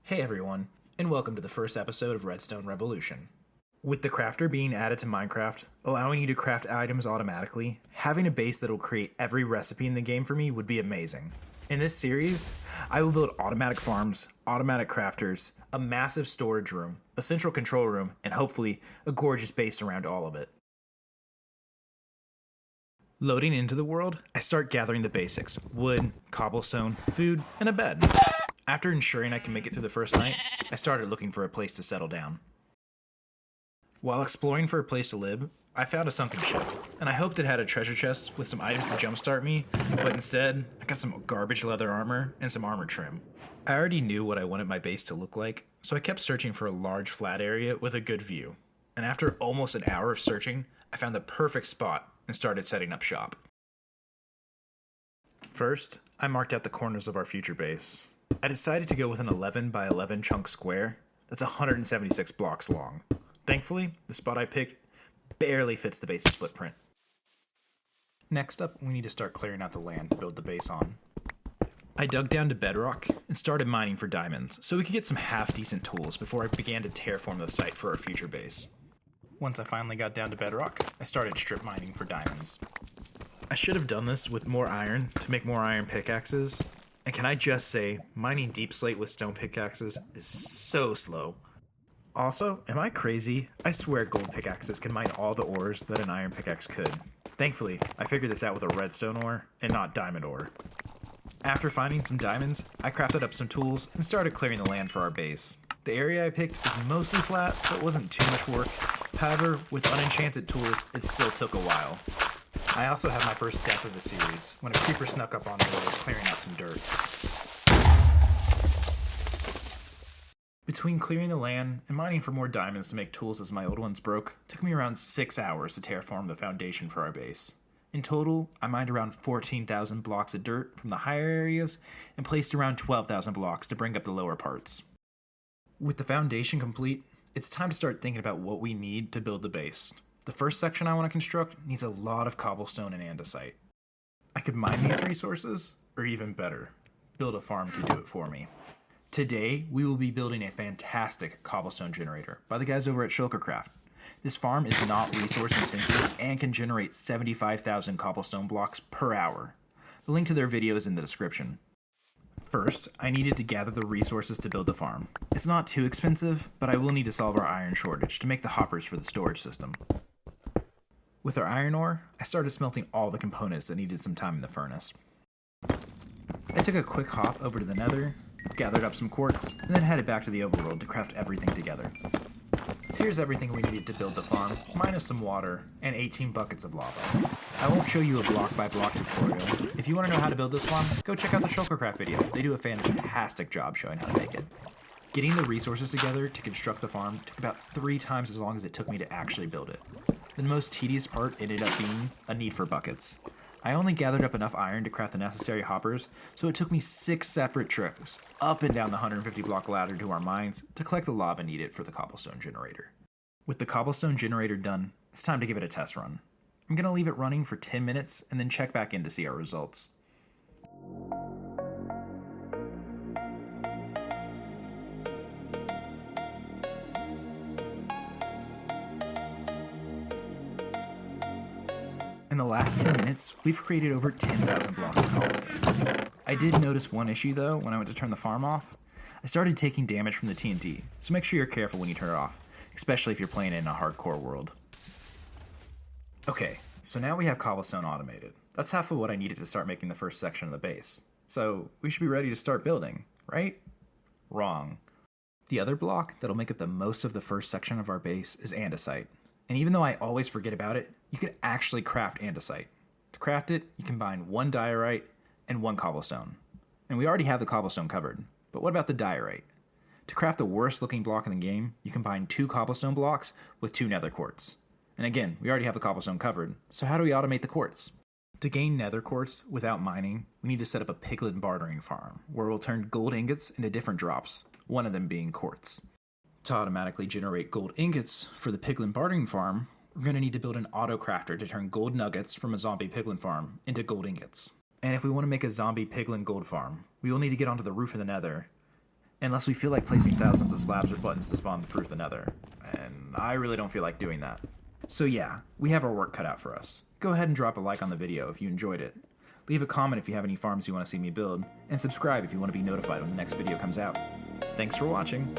Hey everyone, and welcome to the first episode of Redstone Revolution. With the crafter being added to Minecraft, allowing you to craft items automatically, having a base that'll create every recipe in the game for me would be amazing. In this series, I will build automatic farms, automatic crafters, a massive storage room, a central control room, and hopefully a gorgeous base around all of it. Loading into the world, I start gathering the basics: wood, cobblestone, food, and a bed. After ensuring I can make it through the first night, I started looking for a place to settle down. While exploring for a place to live, I found a sunken ship, and I hoped it had a treasure chest with some items to jumpstart me, but instead, I got some garbage leather armor and some armor trim. I already knew what I wanted my base to look like, so I kept searching for a large flat area with a good view, and after almost an hour of searching, I found the perfect spot and started setting up shop. First, I marked out the corners of our future base. I decided to go with an 11 by 11 chunk square that's 176 blocks long. Thankfully, the spot I picked barely fits the base's footprint. Next up, we need to start clearing out the land to build the base on. I dug down to bedrock and started mining for diamonds so we could get some half-decent tools before I began to terraform the site for our future base. Once I finally got down to bedrock, I started strip mining for diamonds. I should have done this with more iron to make more iron pickaxes. And can I just say, mining deep slate with stone pickaxes is so slow. Also, am I crazy? I swear gold pickaxes can mine all the ores that an iron pickaxe could. Thankfully, I figured this out with a redstone ore and not diamond ore. After finding some diamonds, I crafted up some tools and started clearing the land for our base. The area I picked is mostly flat, so it wasn't too much work. However, with unenchanted tools, it still took a while. I also had my first death of the series, when a creeper snuck up on me while I was clearing out some dirt. Between clearing the land and mining for more diamonds to make tools as my old ones broke, took me around 6 hours to terraform the foundation for our base. In total, I mined around 14,000 blocks of dirt from the higher areas and placed around 12,000 blocks to bring up the lower parts. With the foundation complete, it's time to start thinking about what we need to build the base. The first section I want to construct needs a lot of cobblestone and andesite. I could mine these resources, or even better, build a farm to do it for me. Today, we will be building a fantastic cobblestone generator by the guys over at Shulkercraft. This farm is not resource intensive and can generate 75,000 cobblestone blocks per hour. The link to their video is in the description. First, I needed to gather the resources to build the farm. It's not too expensive, but I will need to solve our iron shortage to make the hoppers for the storage system. With our iron ore, I started smelting all the components that needed some time in the furnace. I took a quick hop over to the nether, gathered up some quartz, and then headed back to the overworld to craft everything together. Here's everything we needed to build the farm, minus some water and 18 buckets of lava. I won't show you a block by block tutorial. If you want to know how to build this farm, go check out the Shulkercraft video. They do a fantastic job showing how to make it. Getting the resources together to construct the farm took about 3 times as long as it took me to actually build it. The most tedious part ended up being a need for buckets. I only gathered up enough iron to craft the necessary hoppers, so it took me 6 separate trips up and down the 150 block ladder to our mines to collect the lava needed for the cobblestone generator. With the cobblestone generator done, it's time to give it a test run. I'm going to leave it running for 10 minutes and then check back in to see our results. In the last 10 minutes, we've created over 10,000 blocks of cobblestone. I did notice one issue though when I went to turn the farm off. I started taking damage from the TNT, so make sure you're careful when you turn it off, especially if you're playing in a hardcore world. Okay, so now we have cobblestone automated. That's half of what I needed to start making the first section of the base. So we should be ready to start building, right? Wrong. The other block that'll make up the most of the first section of our base is andesite. And even though I always forget about it, you can actually craft andesite. To craft it, you combine 1 diorite and 1 cobblestone. And we already have the cobblestone covered, but what about the diorite? To craft the worst looking block in the game, you combine 2 cobblestone blocks with 2 nether quartz. And again, we already have the cobblestone covered, so how do we automate the quartz? To gain nether quartz without mining, we need to set up a piglin bartering farm, where we'll turn gold ingots into different drops, one of them being quartz. To automatically generate gold ingots for the piglin bartering farm, we're going to need to build an auto crafter to turn gold nuggets from a zombie piglin farm into gold ingots. And if we want to make a zombie piglin gold farm, we will need to get onto the roof of the nether Unless we feel like placing thousands of slabs or buttons to spawn the proof the nether. And I really don't feel like doing that. So yeah, we have our work cut out for us. Go ahead and drop a like on the video if you enjoyed it. Leave a comment if you have any farms you want to see me build, and subscribe if you want to be notified when the next video comes out. Thanks for watching!